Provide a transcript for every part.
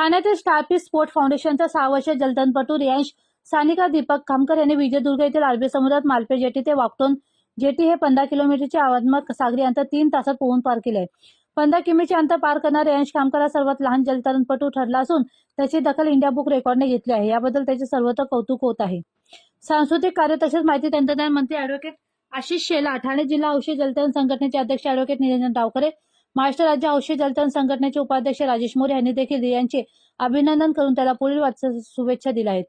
ठाण्यातील स्टारपीस स्पोर्ट फाउंडेशनचा 6 वर्षीय जलतरणपटू रियांश सानिका दीपक खामकर यांनी विजयदुर्ग येथील अरबी समुद्रात मालपेट जेटी ते वाकटोन जेटी हे 15 किलोमीटरचे आव्हानात्मक सागरी अंतर 3 तासात पोहून पार केले आहे. 15 किमीचे अंतर पार करणारा रियांश खामकर हा सर्वात लहान जलतरणपटू ठरला असून त्याची दखल इंडिया बुक रेकॉर्डने घेतली आहे. याबद्दल त्याचे सर्वत्र कौतुक होत आहे. सांस्कृतिक कार्य तसेच माहिती तंत्रज्ञान मंत्री ॲडव्होकेट आशिष शेलार, ठाणे जिल्हा हौशी जलतरण संघटनेचे अध्यक्ष ॲडव्होकेट निरंजन डावखरे, महाराष्ट्र राज्य हौशी जलतरण संघटनेचे उपाध्यक्ष राजेश मोरे यांनी देखील रियांशचे अभिनंदन करून त्याला पुढील वाटचाल शुभेच्छा दिल्या आहेत.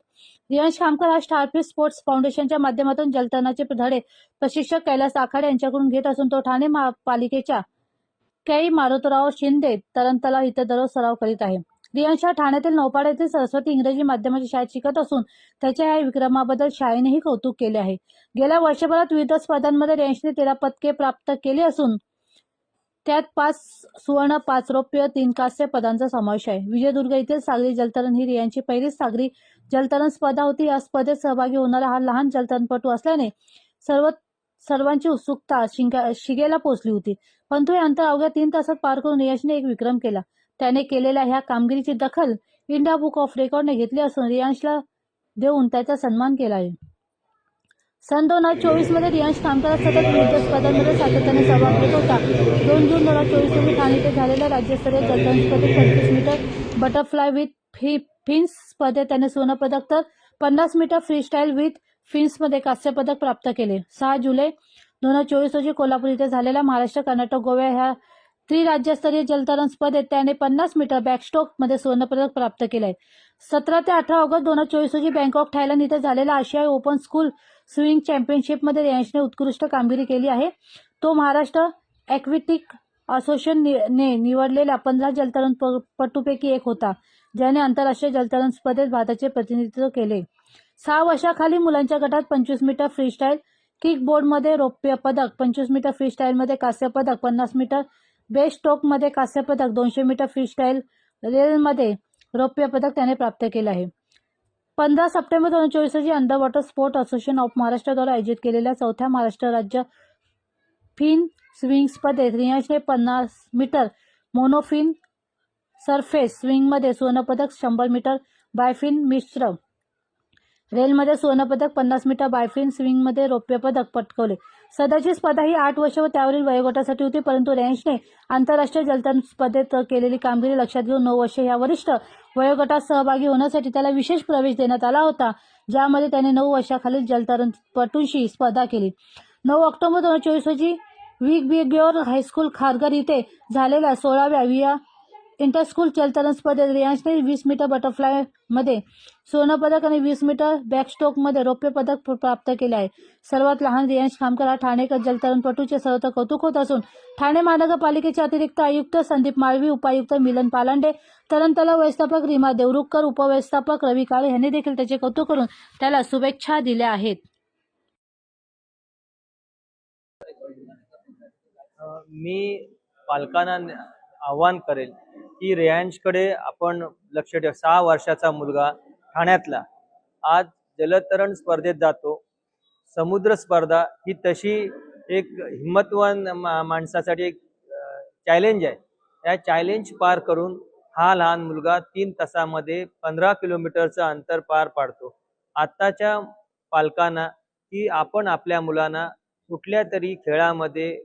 रियांश खामकर हा स्टारफिश स्पोर्ट्स फाउंडेशनच्या माध्यमातून जलतरणाचे धडे प्रशिक्षक कैलास आखाडे यांच्याकडून घेत असून तो ठाणे महापालिकेच्या कै मारुतराव शिंदे तरणतलाव इथे दररोज सराव करीत आहे. रियांश हा ठाण्यातील नौपाडा येथील सरस्वती इंग्रजी माध्यमाच्या शाळेत शिकत असून त्याच्या या विक्रमाबद्दल शाळेनेही कौतुक केले आहे. गेल्या वर्षभरात विविध स्पर्धांमध्ये रियांशने 13 पदके प्राप्त केली असून त्यात 5 सुवर्ण, 5 रौप्य, 3 कांस्य पदांचा समावेश आहे. विजयदुर्ग येथील सागरी जलतरण ही रियांची पहिलीच सागरी जलतरण स्पर्धा होती. या स्पर्धेत सहभागी होणारा हा लहान जलतरणपटू असल्याने सर्वांची उत्सुकता शिगेला पोहोचली होती. परंतु हे अंतर अवघ्या 3 तासात पार करून रियांशने एक विक्रम केला. त्याने केलेल्या ह्या कामगिरीची दखल इंडिया बुक ऑफ रेकॉर्डने घेतली असून रियांशला देऊन त्याचा सन्मान केला आहे. सन 2024 मध्ये रियांश खामकर सतत विविध स्पर्धांमध्ये सातत्याने सहभाग घेत होता. 2 जून 2024 रोजी ठाणे येथे झालेल्या राज्यस्तरीय जलतरण स्पर्धेत 25 मीटर बटरफ्लाय विथ फिन्स स्पर्धेत त्याने सुवर्णपदक तर 50 मीटर फ्रीस्टाईल विथ फिन्समध्ये कांस्य पदक प्राप्त केले. 6 जुलै 2024 रोजी कोल्हापूर येथे झालेल्या महाराष्ट्र, कर्नाटक, गोवा ह्या त्रिराज्यस्तरीय जलतरण स्पर्धेत त्याने 50 मीटर बॅकस्ट्रोक मध्ये सुवर्णपदक प्राप्त केले आहे. 17 ते 18 ऑगस्ट 2024 रोजी बँकॉक, थायलंड इथे झालेल्या आशियाई ओपन स्कूल स्विमिंग चॅम्पियनशिपमध्ये रियांशने उत्कृष्ट कामगिरी केली आहे. तो महाराष्ट्र ॲक्वेटिक असोसिएशनने निवडलेल्या 15 जलतरणपटूपैकी एक होता, ज्याने आंतरराष्ट्रीय जलतरण स्पर्धेत भारताचे प्रतिनिधित्व केले. 6 वर्षाखाली मुलांच्या गटात 25 मीटर फ्रीस्टाईल किकबोर्डमध्ये रौप्य पदक, 25 मीटर फ्रीस्टाईलमध्ये कांस्य पदक, 50 मीटर बेस्ट्रोकमध्ये कांस्य पदक, 200 मीटर फ्रीस्टाईल रेलमध्ये रौप्य पदक त्याने प्राप्त केले आहे. 15 सप्टेंबर 2024 रोजी under water sport association of महाराष्ट्रद्वारे आयोजित केलेल्या 4थ्या महाराष्ट्र राज्य फिन स्विंग स्पर्धेत रियांशने 50 मीटर मोनोफिन सरफेस स्विंगमध्ये सुवर्णपदक, 100 मीटर बायफिन मिश्र रेलमध्ये सुवर्णपदक, 50 मीटर बायफिन स्विंगमध्ये रौप्य पदक पटकावले. सदरची स्पर्धा ही 8 वर्ष व त्यावरील वयोगटासाठी होती, परंतु रियांशने आंतरराष्ट्रीय जलतरण स्पर्धेत केलेली कामगिरी लक्षात घेऊन 9 वर्षे ह्या वरिष्ठ वयोगटात सहभागी होण्यासाठी त्याला विशेष प्रवेश देण्यात आला होता, ज्यामध्ये त्याने 9 वर्षाखालील जलतरणपटूंशी स्पर्धा केली. 9 ऑक्टोबर 2024 रोजी विगबेग्योर हायस्कूल खारघर इथे झालेल्या 16व्या विया इंटरस्कूल जलतरण स्पर्धेत रियांशने 20 मीटर बटरफ्लाय मध्ये सुवर्णपदक आणि 20 मीटर बॅकस्ट्रोकमध्ये रौप्य पदक प्राप्त केले आहे. सर्वात लहान रियांश खामकर हा ठाणेकर जलतरणपटूचे सर्वत्र कौतुक होत असून ठाणे महानगरपालिकेचे अतिरिक्त आयुक्त संदीप माळवी, उपायुक्त मिलन पालांडे, तरणतलाव व्यवस्थापक रीमा देवरुखकर, उपव्यवस्थापक रवी काळे यांनी देखील त्याचे कौतुक करून त्याला शुभेच्छा दिल्या आहेत. मी पालकांना आवाहन करेल की रियांशकडे आपण लक्ष ठेवा. 6 वर्षाचा मुलगा ठाण्यातला आज जलतरण स्पर्धेत जातो. समुद्र स्पर्धा ही तशी एक हिम्मतवान माणसासाठी एक चॅलेंज आहे. या चॅलेंज पार करून हा लहान मुलगा 3 तासामध्ये 15 किलोमीटरचं अंतर पार पाडतो. आत्ताच्या पालकांना की आपण आपल्या मुलांना कुठल्या तरी खेळामध्ये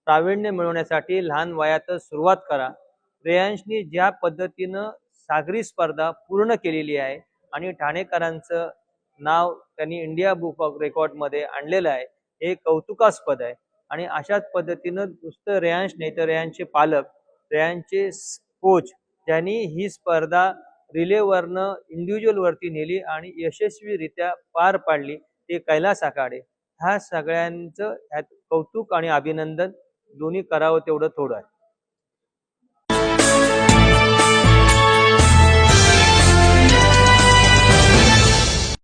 प्रावीण्य मिळवण्यासाठी लहान वयातच सुरुवात करा. रियांशनी ज्या पद्धतीनं सागरी स्पर्धा पूर्ण केलेली आहे आणि ठाणेकरांचं नाव त्यांनी इंडिया बुक ऑफ रेकॉर्डमध्ये आणलेलं आहे, हे कौतुकास्पद आहे. आणि अशाच पद्धतीनं नुसतं रियांश नाही तर रियांशचे पालक, रियांशचे कोच ज्यांनी ही स्पर्धा रिलेवरनं इंडिव्हिज्युअलवरती नेली आणि यशस्वीरित्या पार पाडली, ते कैलास आखाडे. ह्या सगळ्यांचं ह्यात कौतुक आणि अभिनंदन दोन्ही करावं तेवढं थोडं आहे.